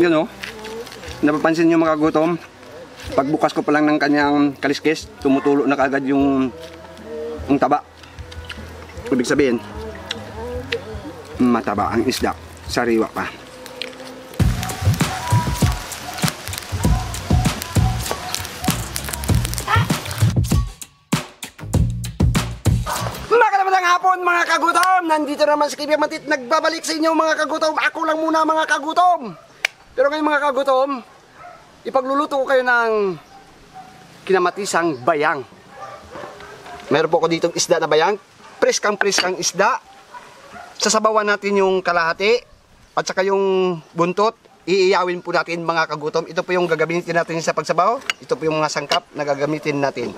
Yun o. Napapansin nyo mga kagutom, pagbukas ko pa lang ng kanyang kaliskis, tumutulo na kaagad yung taba. Ibig sabihin, mataba ang isda, sariwa pa. Magandang hapon mga kagutom! Nandito naman si Kibiyang Mantit, nagbabalik sa inyo mga kagutom. Ako lang muna mga kagutom. Pero ngayon mga kagutom, ipagluluto ko kayo ng kinamatisang bayang. Meron po ako ditong isda na bayang, preskang isda. Sasabawan natin yung kalahati at saka yung buntot. Iiyawin po natin mga kagutom. Ito po yung gagamitin natin sa pagsabaw. Ito po yung mga sangkap na gagamitin natin.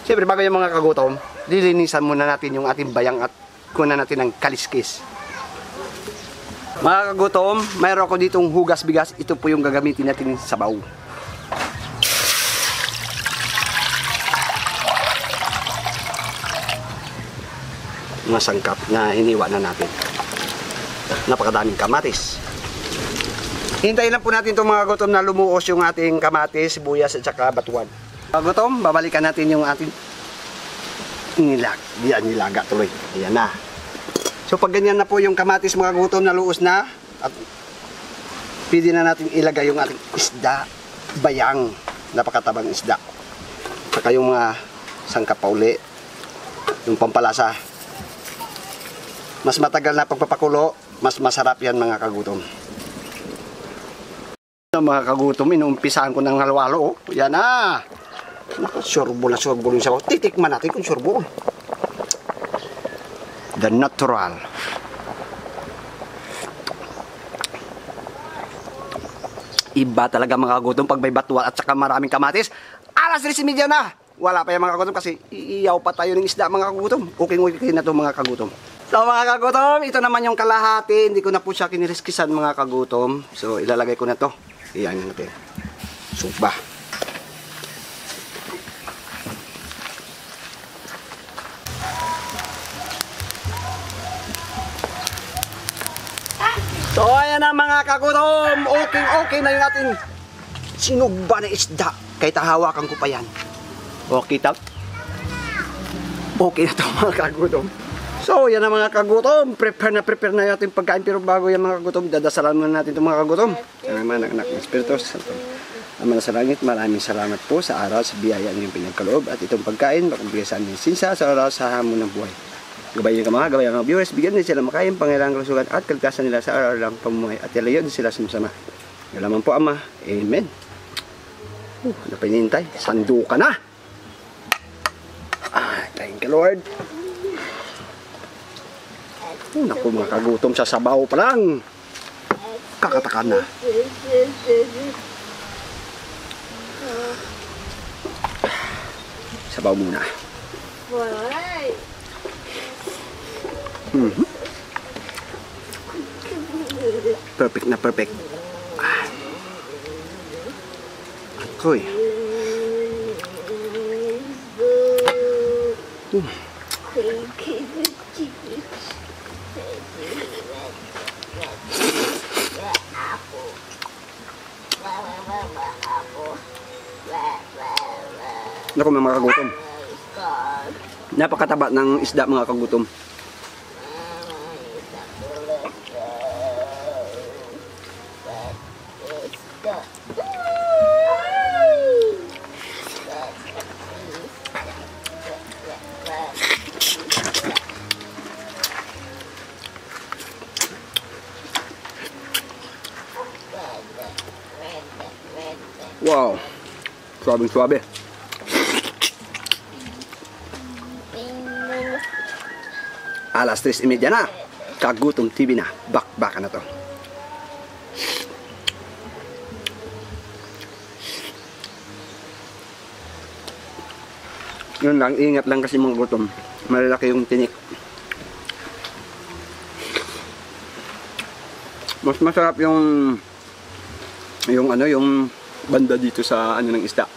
Siyempre bago yung mga kagutom, lilinisan muna natin yung ating bayang at kunan natin ng kaliskis. Mga kagutom, mayroon ako ditong hugas bigas. Ito po yung gagamitin natin sa sabaw. Mga sangkap na hiniwa na natin. Napakadaming kamatis. Hintayin lang po natin itong mga kagutom na lumuos yung ating kamatis, sibuyas at saka batuan. Mga kagutom, babalikan natin yung ating nilaga tuloy. Ayan na. So pag ganyan na po yung kamatis mga kagutom na luos na, at pwede na natin ilagay yung ating isda, bayang, napakatabang isda. Saka yung mga sangkap pa uli, yung pampalasa. Mas matagal na pagpapakulo, mas masarap yan mga kagutom. Mga kagutom, inuumpisahan ko ng halwalo. Oh. Yan na. Naku, surbol yung sabaw. Titikman natin kung surbol. The natural. Iba talaga mga kagutom pag may batuan at saka maraming kamatis. Alas 3:30 na. Wala pa yung mga kagutom kasi iiyaw pa tayo ng isda mga kagutom. Okay na to mga kagutom. So mga kagutom, ito naman yung kalahati. Hindi ko na po siya kiniriskisan mga kagutom. So ilalagay ko na to. Iyan natin. Suba. So ayan na mga kagutom, okay na yung ating sinugba na isda. Kahit hawakan ko pa yan. Okay tap? Okay na ito mga kagutom. So yan na mga kagutom, prepare na yung ating pagkain. Pero bago yan mga kagutom, dadasalan muna natin ito mga kagutom. Ang mga anak ng Espiritu Santo. Ama sa langit, maraming salamat po sa araw, sa biyaya niyong pinagkaloob. At itong pagkain, makumbigay sa amin sinsa sa araw sa hamon ng buhay. Gabayan ka mga viewers, bigyan din sila makain, pangailangang kalusugan at kalikasan nila sa araw-araw pamumuhay at ilayo din sila sa masama. Galaman po Ama, Amen. Ano pa hinihintay? Sando ka na! Thank you Lord. Naku mga kagutom, sa sabaw pa lang. Kakatakan na. Sabaw muna. Perfect na perfect. Akoy. Naku mga kagutom. Napakataba ng isda mga kagutom. Wow, suabe. Alas 3:30 na. Kagutom TV na. Bakbakan na to. Yun lang, ingat lang kasi mga gutom. Malalaki yung tinik. Mas masarap yung banda dito sa ng isda.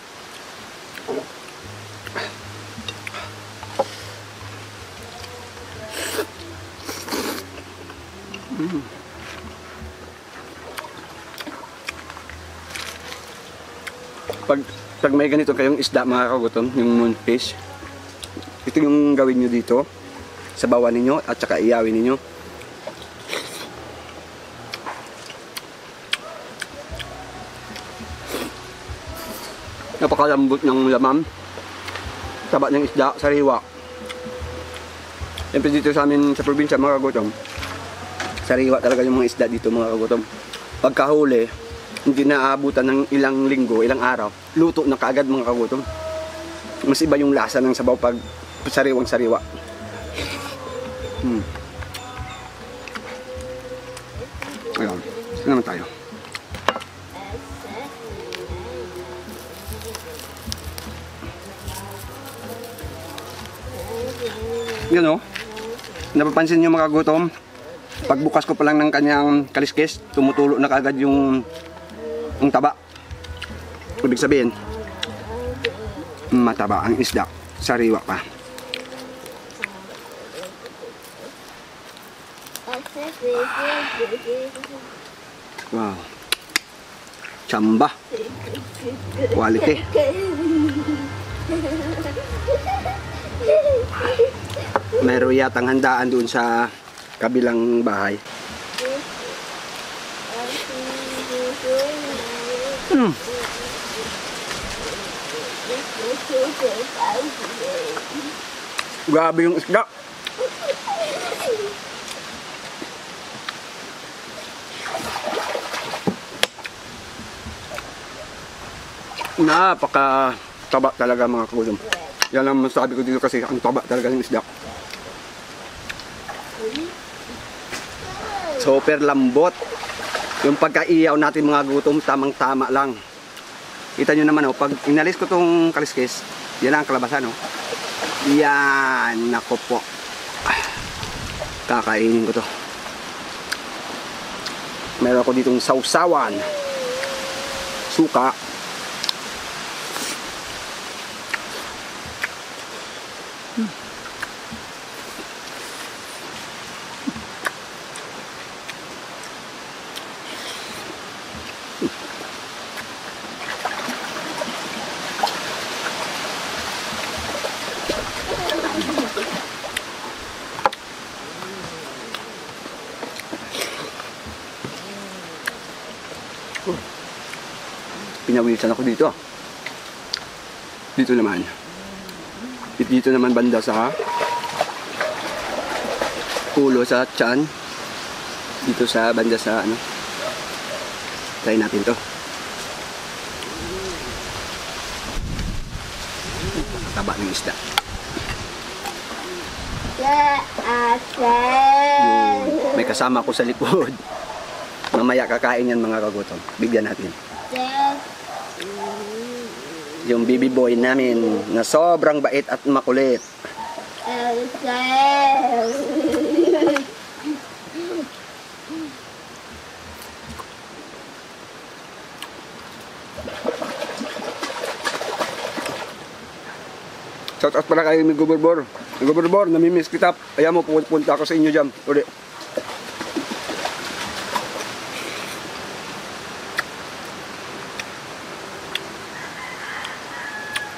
Pag, pag may ganito kayong isda mga kagutom, yung moonfish, ito yung gawin nyo dito. Sabawan ninyo at saka iyawin ninyo. Napakalambot ng laman. Taba ng isda, sariwa. Siyempre dito sa amin sa probinsya mga kagutom, sariwa talaga yung mga isda dito mga kagutom. Pagkahuli, hindi naaabutan ng ilang linggo, ilang araw, luto na kaagad mga kagutom. Mas iba yung lasa ng sabaw pag sariwang sariwa. Ayan, ito naman tayo. Yan o, napapansin nyo mga kagutom, pagbukas ko pa lang ng kanyang kaliskis, tumutulo na kaagad yung taba. Ibig sabihin, mataba ang isda, sariwa pa. Wow, chamba, quality. Meron yatang handaan doon sa kabilang bahay. Grabe yung isda. Napaka taba talaga mga kagutom. Yan ang masabi ko dito kasi ang taba talaga ng isda. Super lambot. Yung pagkaiyaw natin mga gutom, tamang-tama lang. Kita nyo naman, pag inalis ko tong kaliskis, yan ang kalabasan. Yan, nako po. Kakainin ko to. Meron ako ditong sausawan, suka, pinawisan ako dito. Dito naman. Dito naman banda sa ulo, sa tiyan. Dito sa banda sa ano. Try natin to. Taba ng isda. Yun. May kasama ko sa likod. Mamaya kakain yan mga kagutom. Bigyan natin. Yung baby boy namin na sobrang bait at makulit. Shout out pala kayo ni Goberbor. Goberbor, namimiss kita. Ayaw mo, pupunta ako sa inyo dyan. Uli.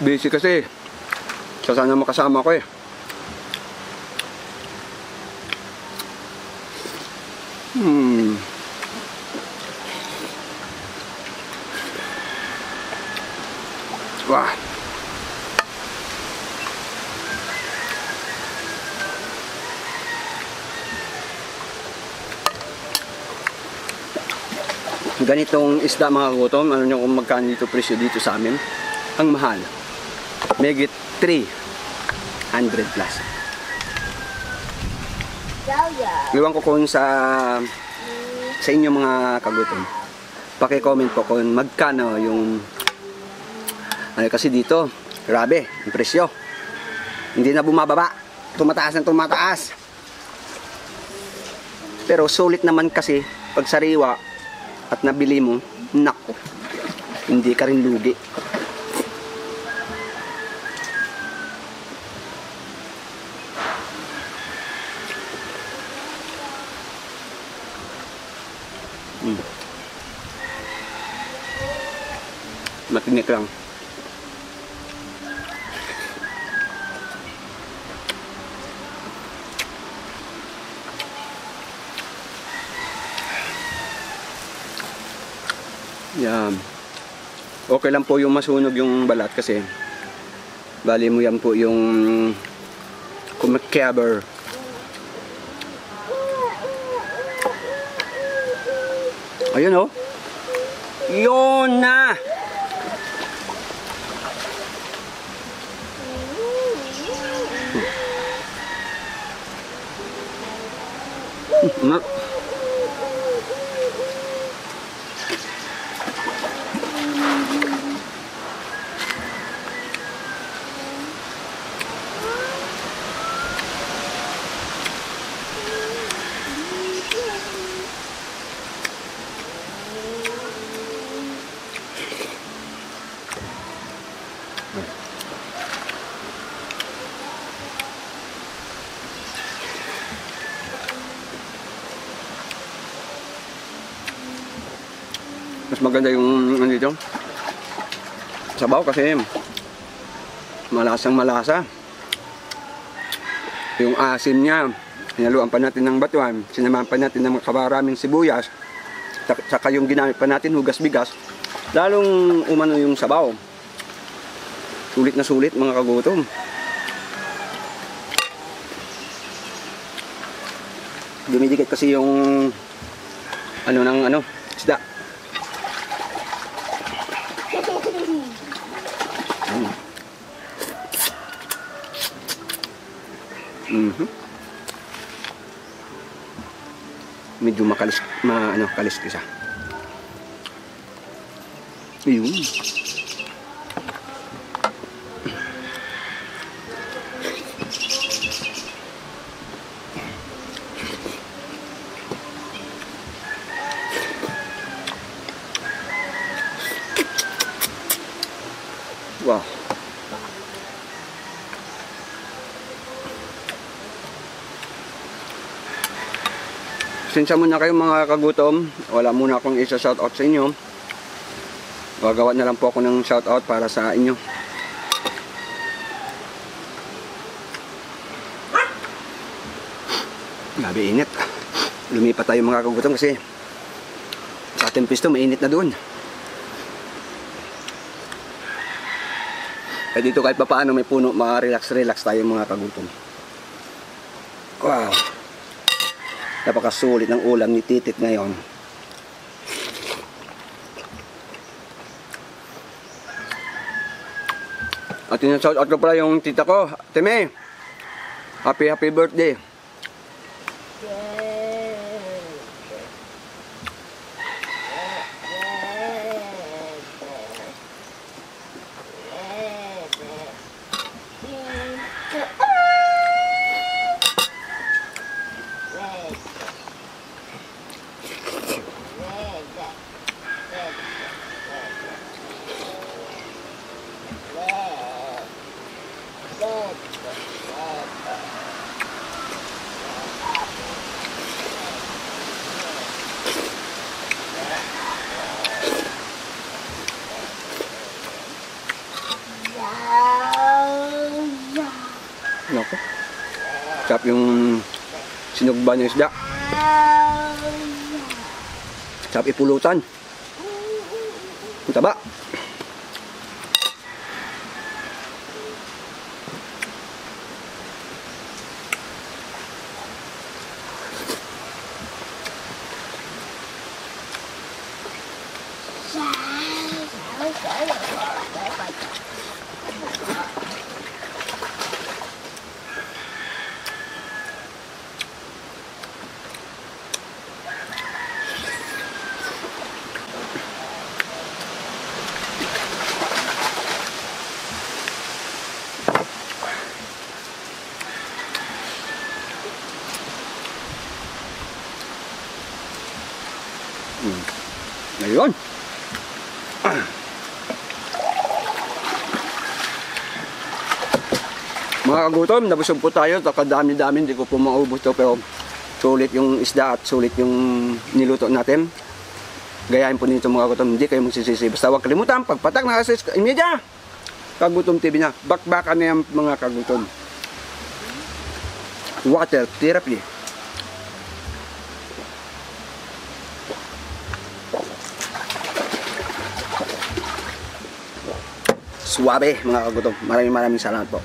Busy kasi. Sana makasama ko eh. Wah. Ganitong isda mga gutom, ano nyo kung magkano dito presyo dito sa amin? Ang mahal. Megit 300 plus. Iwan ko kung sa inyo mga kagutom. Paki-comment po kung magkano yung ano, kasi dito, grabe, yung presyo. Hindi na bumababa. Tumataas ng tumataas. Pero sulit naman kasi pag sariwa at nabili mo, nako, hindi ka rin lugi. Matinik lang. Yan. Okay lang po yung masunog yung balat kasi bali mo yan po yung kumakaber. Ayun oh. Yun na. Mas maganda yung ano dito, sabaw kasi malasang malasa. Yung asim niya, hinaluan pa natin ng batuan, sinamahan pa natin ng kabaraming sibuyas, saka yung ginamit pa natin hugas bigas, lalong umano yung sabaw. Sulit na sulit mga kagutom. Dumidikit kasi yung ano ng ano, isda. Medyo makalis, kalis isa. Ayun. Wow. Pasensya muna kayo mga kagutom. Wala muna akong isa-shoutout sa inyo. Gagawa na lang po ako ng shoutout para sa inyo. Grabe init. Lumipat tayo mga kagutom kasi sa ating pisto mainit na doon. Kaya dito kahit papaano may puno, ma-relax tayo mga kagutom. Wow. Napakasulit ng ulam ni Titit ngayon. At shout out ko pala yung tita ko, Teme. Happy birthday. Nako. Sarap yung sinugba ng isda. Sarap ipulutan. Ang taba. Ngayon. Mga kagutom, nabusog po tayo. Kadami-dami, hindi ko po maubos to, pero sulit yung isda at sulit yung niluto natin. Gayahin po nito mga kagutom, hindi kayo magsisisi. Basta huwag kalimutan, pagpatak na kasi media Kagutom TV na. Bakbakan na yan mga kagutom. Water therapy. Suwabe mga kagutom. Maraming salamat po.